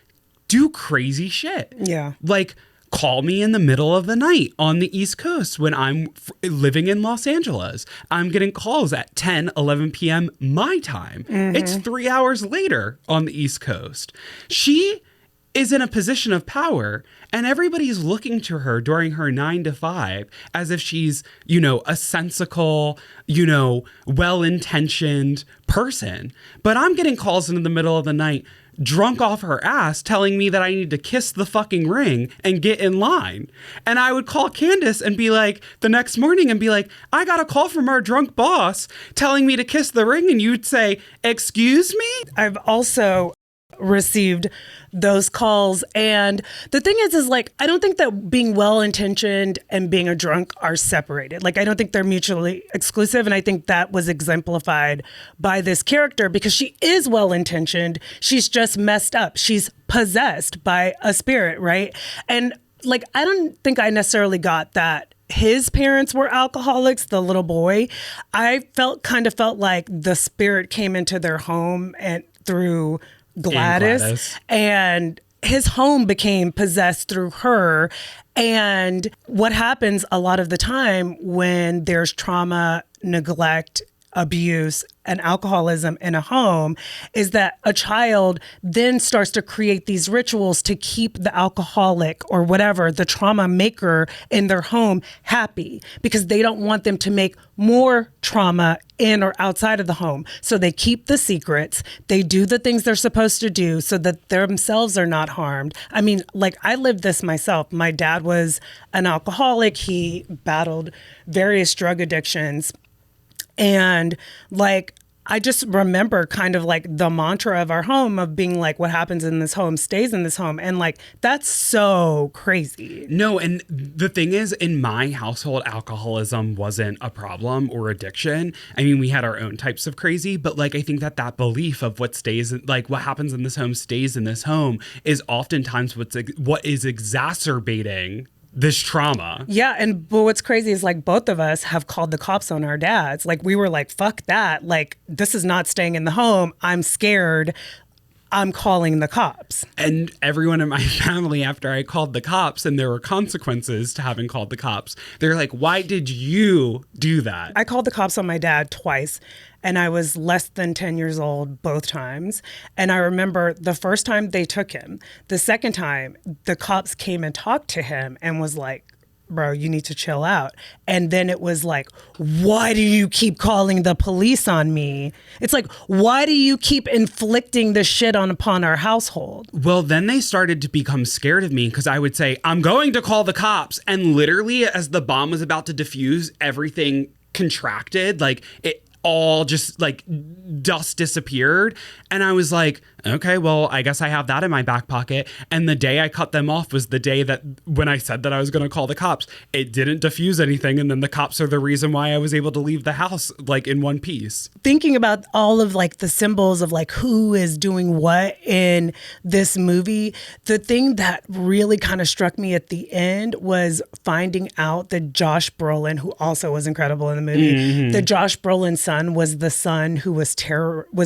do crazy shit. Yeah. Like call me in the middle of the night on the East Coast when I'm living in Los Angeles. I'm getting calls at 10, 11 p.m. my time. It's 3 hours later on the East Coast. She is in a position of power and everybody's looking to her during her 9 to 5 as if she's, a sensical, well-intentioned person. But I'm getting calls in the middle of the night drunk off her ass telling me that I need to kiss the fucking ring and get in line. And I would call Candace and be like, the next morning and be like, I got a call from our drunk boss telling me to kiss the ring. And you'd say, excuse me? I've also received those calls. And the thing is like, I don't think that being well-intentioned and being a drunk are separated. Like, I don't think they're mutually exclusive. And I think that was exemplified by this character because she is well-intentioned. She's just messed up. She's possessed by a spirit, right? And like, I don't think I necessarily got that his parents were alcoholics, the little boy. I felt like the spirit came into their home and through Gladys. Gladys. And his home became possessed through her. And what happens a lot of the time when there's trauma, neglect, abuse, and alcoholism in a home is that a child then starts to create these rituals to keep the alcoholic or whatever, the trauma maker in their home happy, because they don't want them to make more trauma in or outside of the home. So they keep the secrets. They do the things they're supposed to do so that themselves are not harmed. I mean, like, I lived this myself. My dad was an alcoholic. He battled various drug addictions. And like, I just remember kind of like the mantra of our home of being like, what happens in this home stays in this home. And like, that's so crazy. No, and the thing is, in my household, alcoholism wasn't a problem or addiction. I mean, we had our own types of crazy, but like, I think that belief of what stays, like what happens in this home stays in this home is oftentimes what is exacerbating this trauma. Yeah. But what's crazy is like both of us have called the cops on our dads. Like we were like, fuck that. Like, this is not staying in the home. I'm scared. I'm calling the cops. And everyone in my family, after I called the cops and there were consequences to having called the cops, they're like, why did you do that? I called the cops on my dad twice. And I was less than 10 years old both times. And I remember the first time they took him. The second time, the cops came and talked to him and was like, bro, you need to chill out. And then it was like, why do you keep calling the police on me? It's like, why do you keep inflicting this shit upon our household? Well, then they started to become scared of me because I would say, I'm going to call the cops. And literally, as the bomb was about to defuse, everything contracted. Like, it all just like dust disappeared. And I was like, okay, well, I guess I have that in my back pocket. And the day I cut them off was the day that when I said that I was going to call the cops, it didn't diffuse anything. And then the cops are the reason why I was able to leave the house like in one piece. Thinking about all of like the symbols of like who is doing what in this movie, the thing that really kind of struck me at the end was finding out that Josh Brolin, who also was incredible in the movie, that Josh Brolin's son was the son who was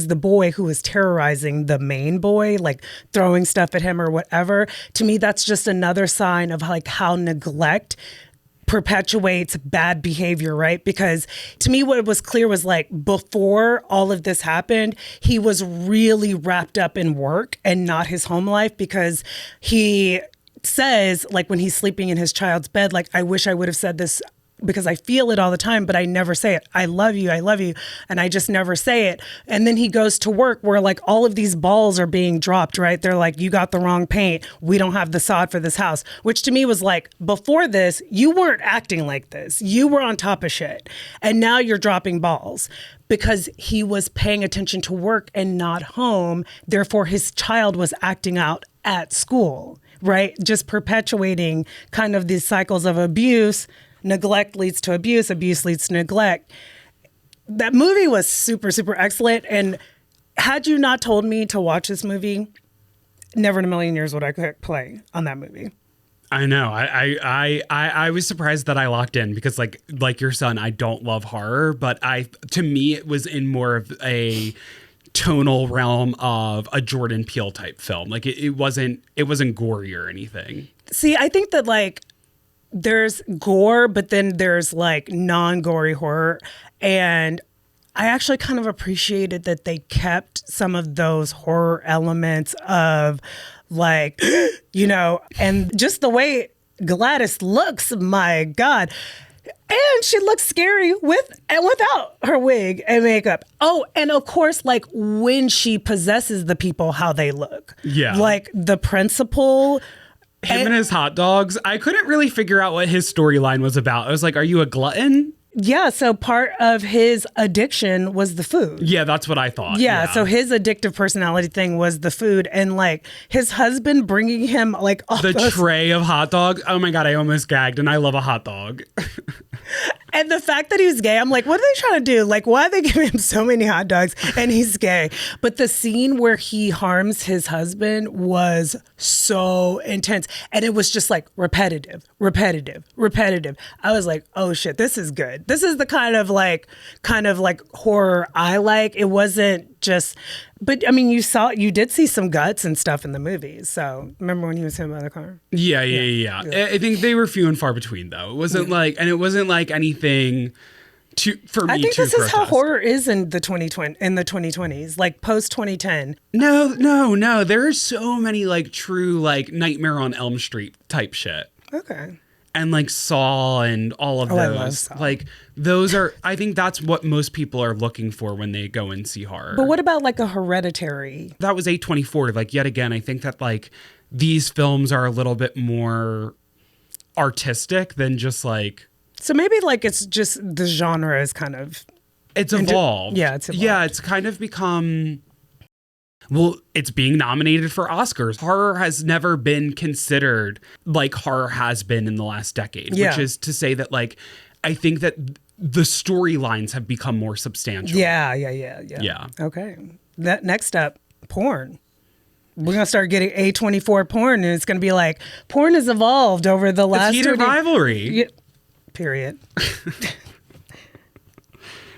the boy who was terrorizing the main boy, like throwing stuff at him or whatever. To me, that's just another sign of like how neglect perpetuates bad behavior, right? Because to me, what was clear was like before all of this happened, he was really wrapped up in work and not his home life, because he says, like when he's sleeping in his child's bed, like, I wish I would have said this because I feel it all the time, but I never say it. I love you. And I just never say it. And then he goes to work where like all of these balls are being dropped, right? They're like, you got the wrong paint. We don't have the sod for this house, which to me was like, before this, you weren't acting like this. You were on top of shit. And now you're dropping balls because he was paying attention to work and not home. Therefore, his child was acting out at school, right? Just perpetuating kind of these cycles of abuse. Neglect leads to abuse. Abuse leads to neglect. That movie was super, super excellent. And had you not told me to watch this movie, never in a million years would I click play on that movie. I know. I was surprised that I locked in because like your son, I don't love horror, but to me it was in more of a tonal realm of a Jordan Peele type film. Like it wasn't gory or anything. See, I think that like there's gore, but then there's like non-gory horror. And I actually kind of appreciated that they kept some of those horror elements of like, you know, and just the way Gladys looks, my God. And she looks scary with and without her wig and makeup. Oh, and of course, like when she possesses the people, how they look. Yeah. Like the principal. Him and his hot dogs. I couldn't really figure out what his storyline was about. I was like, are you a glutton? Yeah, so part of his addiction was the food. Yeah, that's what I thought. Yeah, so his addictive personality thing was the food, and like his husband bringing him like all the tray of hot dogs. Oh my God, I almost gagged, and I love a hot dog. And the fact that he was gay, I'm like, what are they trying to do? Like, why are they giving him so many hot dogs and he's gay? But the scene where he harms his husband was so intense. And it was just like repetitive. I was like, oh shit, this is good. This is the kind of like horror I like. It wasn't just But I mean, you did see some guts and stuff in the movies. So remember when he was hit by the car? Yeah. I think they were few and far between, though. It wasn't like anything for me. I think to this is how protest. horror is in the 2020s, like post 2010. No. There are so many like true like Nightmare on Elm Street type shit. Okay. And like Saw and all of those. I love Saw. Like those are, I think that's what most people are looking for when they go and see horror. But what about like a Hereditary? That was A24. Like yet again, I think that like these films are a little bit more artistic than just like. So maybe like it's just the genre is kind of. It's evolved. It's evolved. Yeah, it's kind of become. Well, it's being nominated for Oscars. Horror has never been considered like horror has been in the last decade, which is to say that like I think that the storylines have become more substantial. Yeah. Okay. That next up, porn. We're going to start getting A24 porn, and it's going to be like porn has evolved over the last It's heated rivalry. Yeah, period.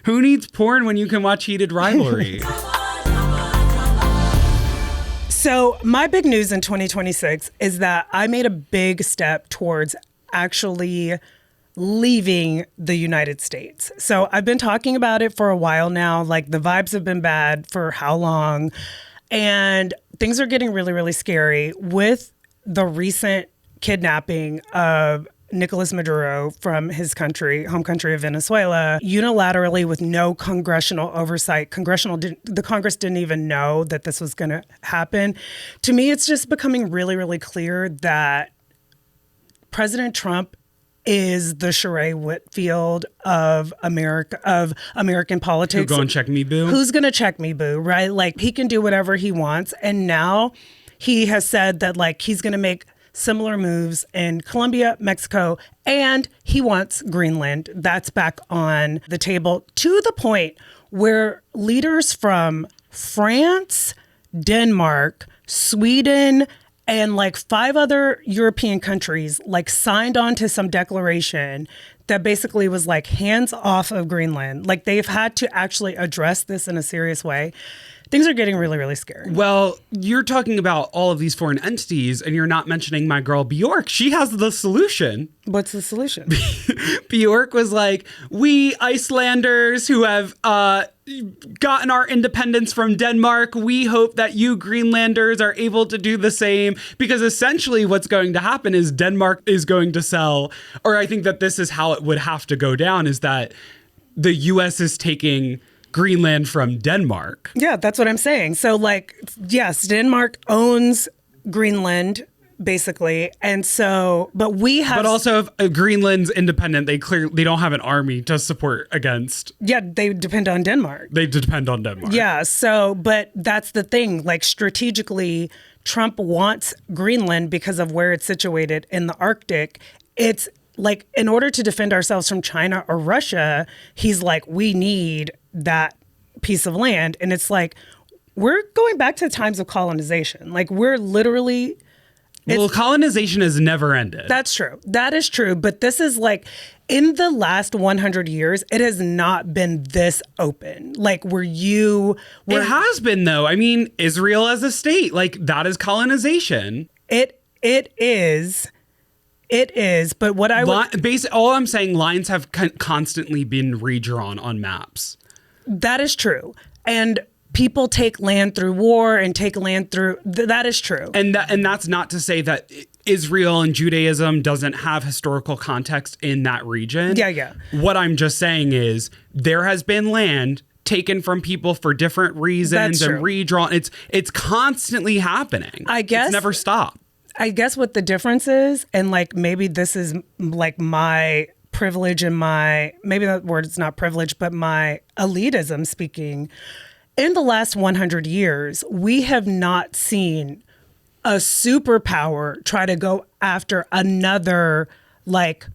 Who needs porn when you can watch Heated Rivalry? So my big news in 2026 is that I made a big step towards actually leaving the United States. So I've been talking about it for a while now. Like the vibes have been bad for how long? And things are getting really, really scary with the recent kidnapping of Nicolas Maduro from his country, home country of Venezuela, unilaterally with no congressional oversight. The Congress didn't even know that this was going to happen. To me, it's just becoming really, really clear that President Trump is the Sheree Whitfield of American politics. Who's going to check me, boo? Who's going to check me, boo, right? Like, he can do whatever he wants. And now he has said that, like, he's going to make similar moves in Colombia, Mexico, and he wants Greenland. That's back on the table, to the point where leaders from France, Denmark, Sweden, and like 5 other European countries like signed on to some declaration that basically was like hands off of Greenland. Like they've had to actually address this in a serious way. Things are getting really, really scary. Well, you're talking about all of these foreign entities and you're not mentioning my girl Bjork. She has the solution. What's the solution? Bjork was like, we Icelanders who have gotten our independence from Denmark, we hope that you Greenlanders are able to do the same, because essentially what's going to happen is Denmark is going to sell, or I think that this is how it would have to go down, is that the US is taking Greenland from Denmark. Yeah, that's what I'm saying. So like, yes, Denmark owns Greenland basically. And so, but we have. But also if Greenland's independent, they don't have an army to support against. Yeah, they depend on Denmark. They depend on Denmark. Yeah. So, but that's the thing, like strategically, Trump wants Greenland because of where it's situated in the Arctic. It's like, in order to defend ourselves from China or Russia, he's like, we need that piece of land. And it's like, we're going back to the times of colonization. Like we're literally. Well, colonization has never ended. That's true. That is true. But this is like, in the last 100 years, it has not been this open. Like it has been though. I mean, Israel as a state, like that is colonization. It is. It is, but what I would... all I'm saying, lines have constantly been redrawn on maps. That is true. And people take land through war and take land through... that is true. And that's not to say that Israel and Judaism doesn't have historical context in that region. Yeah. What I'm just saying is there has been land taken from people for different reasons and redrawn. It's constantly happening. I guess... It's never stopped. I guess what the difference is, and like maybe this is like my privilege and maybe that word is not privilege, but my elitism speaking, in the last 100 years, we have not seen a superpower try to go after another like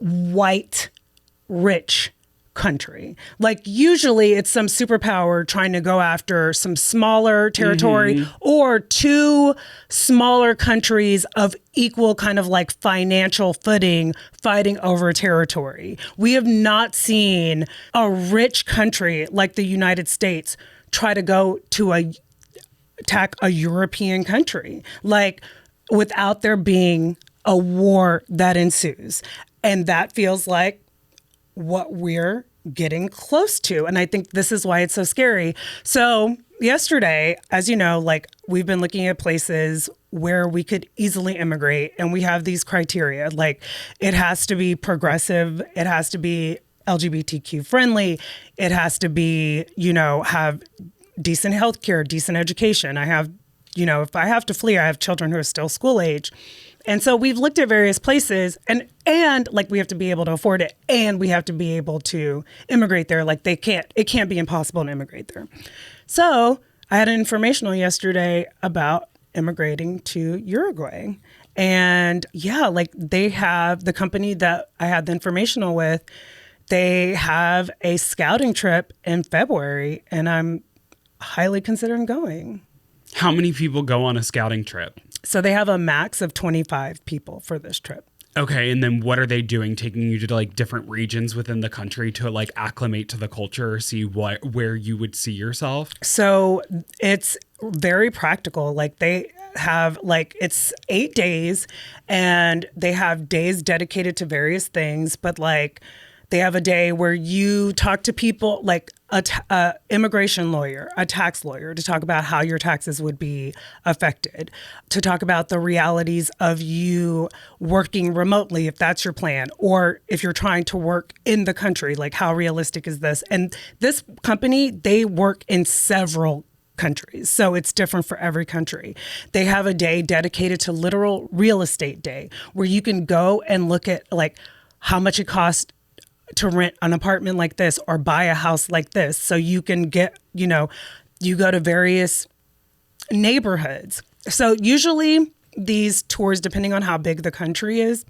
white, rich country. Like usually it's some superpower trying to go after some smaller territory or 2 smaller countries of equal kind of like financial footing fighting over territory. We have not seen a rich country like the United States try to go to attack a European country, like without there being a war that ensues. And that feels like what we're getting close to. And I think this is why it's so scary. So yesterday, as you know, like we've been looking at places where we could easily immigrate, and we have these criteria, like it has to be progressive, it has to be LGBTQ friendly, it has to be, have decent healthcare, decent education. I have, if I have to flee, I have children who are still school age. And so we've looked at various places and like we have to be able to afford it, and we have to be able to immigrate there. Like it can't be impossible to immigrate there. So I had an informational yesterday about immigrating to Uruguay. And yeah, like they have the company that I had the informational with, they have a scouting trip in February, and I'm highly considering going. How many people go on a scouting trip? So they have a max of 25 people for this trip. Okay, and then what are they doing? Taking you to like different regions within the country to like acclimate to the culture or see where you would see yourself? So it's very practical. Like they have it's 8 days, and they have days dedicated to various things, but like they have a day where you talk to people like a immigration lawyer, a tax lawyer, to talk about how your taxes would be affected, to talk about the realities of you working remotely, if that's your plan, or if you're trying to work in the country, like how realistic is this? And this company, they work in several countries, so it's different for every country. They have a day dedicated to literal real estate day, where you can go and look at like how much it costs to rent an apartment like this or buy a house like this. So you can get, you go to various neighborhoods. So usually these tours, depending on how big the country is,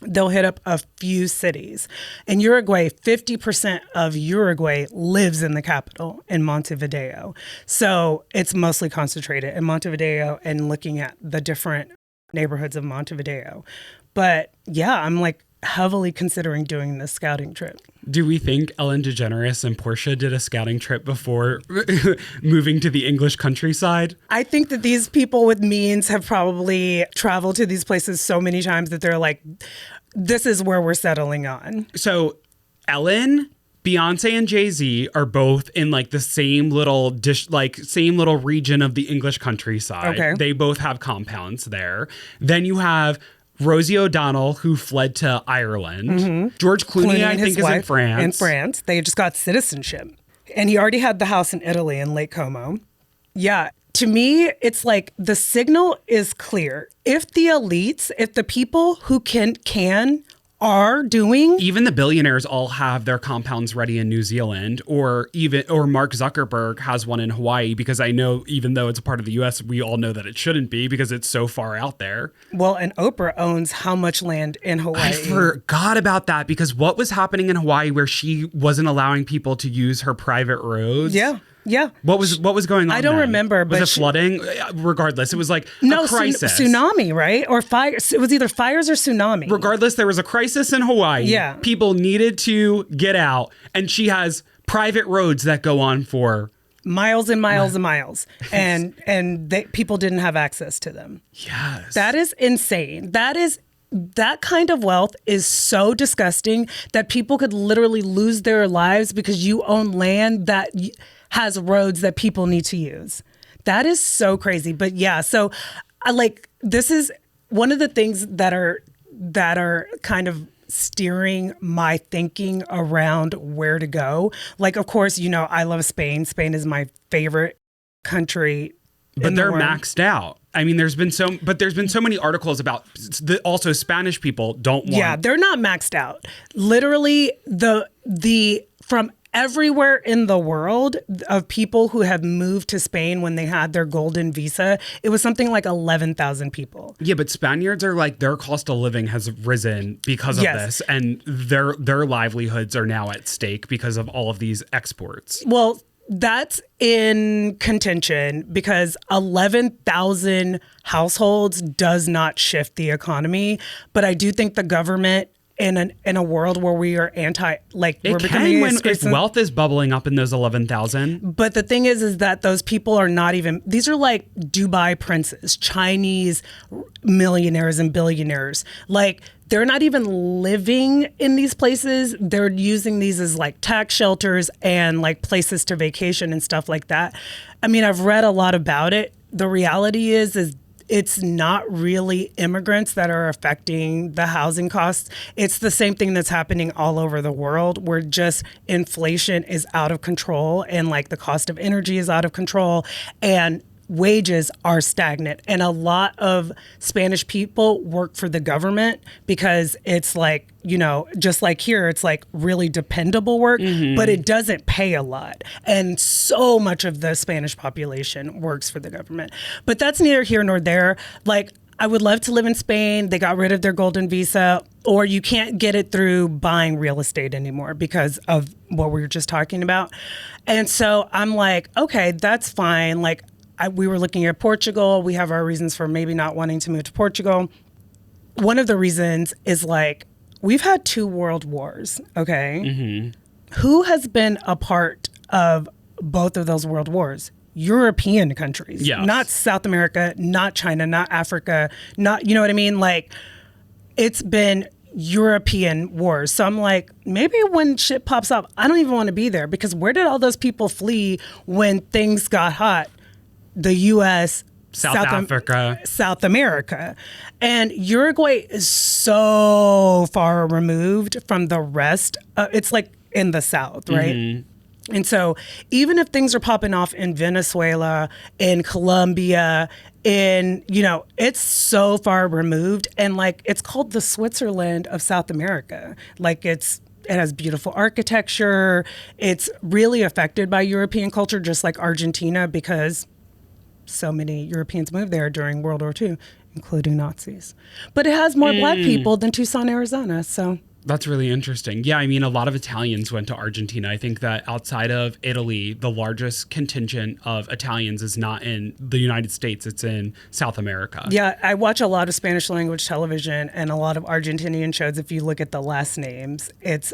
they'll hit up a few cities. In Uruguay, 50% of Uruguay lives in the capital, in Montevideo. So it's mostly concentrated in Montevideo and looking at the different neighborhoods of Montevideo. But yeah, I'm like heavily considering doing this scouting trip. Do we think Ellen DeGeneres and Portia did a scouting trip before moving to the English countryside? I think that these people with means have probably traveled to these places so many times that they're like, this is where we're settling on. So Ellen, Beyonce, and Jay-Z are both in like the same little same little region of the English countryside. Okay. They both have compounds there. Then you have Rosie O'Donnell, who fled to Ireland. Mm-hmm. George Clooney, I think, is in France. In France. They just got citizenship. And he already had the house in Italy in Lake Como. Yeah. To me, it's like the signal is clear. If the elites, if the people who can are doing, even the billionaires all have their compounds ready in New Zealand, or Mark Zuckerberg has one in Hawaii, because I know even though it's a part of the US, we all know that it shouldn't be because it's so far out there. Well, and Oprah owns how much land in Hawaii? I forgot about that, because what was happening in Hawaii where she wasn't allowing people to use her private roads? Yeah. Yeah. What was going on? I don't then? remember. Was it flooding? Regardless, it was like a crisis. Tsunami, right? Or fire. It was either fires or tsunami. Regardless, there was a crisis in Hawaii. Yeah. People needed to get out, and she has private roads that go on for miles and miles and miles, and people didn't have access to them. Yes. That is insane. That kind of wealth is so disgusting that people could literally lose their lives because you own land that has roads that people need to use. That is so crazy. But yeah, so this is one of the things that are kind of steering my thinking around where to go. Like, of course, I love Spain. Spain is my favorite country. But they're maxed out. I mean, there's been so many articles about also Spanish people don't want. Yeah, they're not maxed out. Literally, the from everywhere in the world of people who have moved to Spain when they had their golden visa, it was something like 11,000 people. Yeah, but Spaniards are like, their cost of living has risen because of this, and their livelihoods are now at stake because of all of these exports. Well, that's in contention because 11,000 households does not shift the economy. But I do think the government in a world where we are we're becoming if exclusive. wealth is bubbling up in those 11,000. But the thing is that those people are not even, these are like Dubai princes, Chinese millionaires and billionaires. Like, they're not even living in these places. They're using these as like tax shelters and like places to vacation and stuff like that. I mean, I've read a lot about it. The reality is it's not really immigrants that are affecting the housing costs. It's the same thing that's happening all over the world, where just inflation is out of control and like the cost of energy is out of control and wages are stagnant. And a lot of Spanish people work for the government because it's like, you know, just like here, it's like really dependable work, but it doesn't pay a lot. And so much of the Spanish population works for the government. But that's neither here nor there. Like, I would love to live in Spain. They got rid of their golden visa, or you can't get it through buying real estate anymore because of what we were just talking about. And so I'm like, okay, that's fine. Like, we were looking at Portugal. We have our reasons for maybe not wanting to move to Portugal. One of the reasons is like, we've had 2 world wars, okay? Who has been a part of both of those world wars? European countries, not South America, not China, not Africa, not, you know what I mean? Like, it's been European wars. So I'm like, maybe when shit pops up, I don't even want to be there, because where did all those people flee when things got hot? The U.S., South Africa, South America. And Uruguay is so far removed from the rest. It's like in the South, right? And so even if things are popping off in Venezuela, in Colombia, it's so far removed. And like, it's called the Switzerland of South America. Like, it has beautiful architecture. It's really affected by European culture, just like Argentina, because so many Europeans moved there during World War II, including Nazis. But it has more black people than Tucson, Arizona. So that's really interesting. Yeah, I mean, a lot of Italians went to Argentina. I think that outside of Italy, the largest contingent of Italians is not in the United States. It's in South America. Yeah, I watch a lot of Spanish language television and a lot of Argentinian shows. If you look at the last names,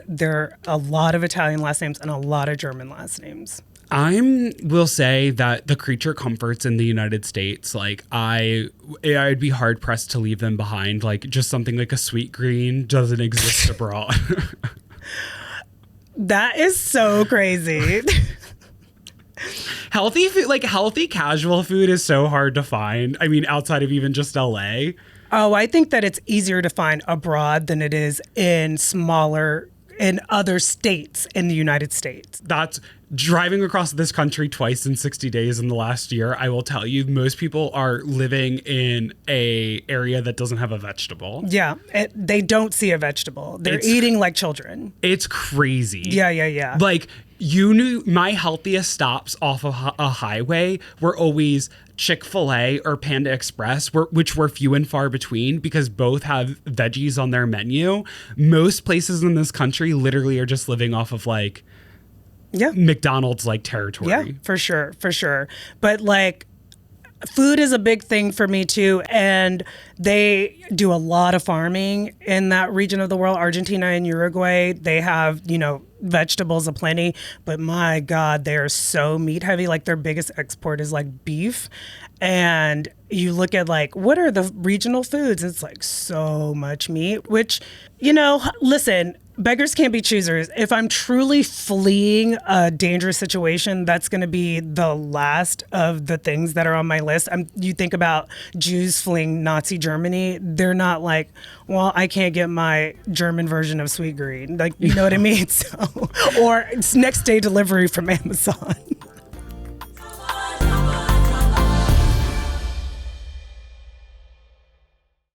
there are a lot of Italian last names and a lot of German last names. I will say that the creature comforts in the United States, like I'd be hard pressed to leave them behind. Like, just something like a Sweetgreen doesn't exist abroad. That is so crazy. Healthy food, like healthy casual food, is so hard to find. I mean, outside of even just LA. Oh, I think that it's easier to find abroad than it is in other states in the United States. That's driving across this country twice in 60 days in the last year. I will tell you, most people are living in a area that doesn't have a vegetable. Yeah, they don't see a vegetable. They're eating like children. It's crazy. Yeah. Like, you knew my healthiest stops off of a highway were always Chick-fil-A or Panda Express, which were few and far between because both have veggies on their menu. Most places in this country literally are just living off of like McDonald's like territory. Yeah, for sure. But like, food is a big thing for me too, and they do a lot of farming in that region of the world. Argentina and Uruguay, they have, vegetables aplenty, but my God, they're so meat heavy. Like, their biggest export is like beef. And you look at like, what are the regional foods? It's like so much meat, which, listen, beggars can't be choosers. If I'm truly fleeing a dangerous situation, that's going to be the last of the things that are on my list. You think about Jews fleeing Nazi Germany. They're not like, well, I can't get my German version of Sweetgreen. Like, you know what I mean? So, or it's next day delivery from Amazon.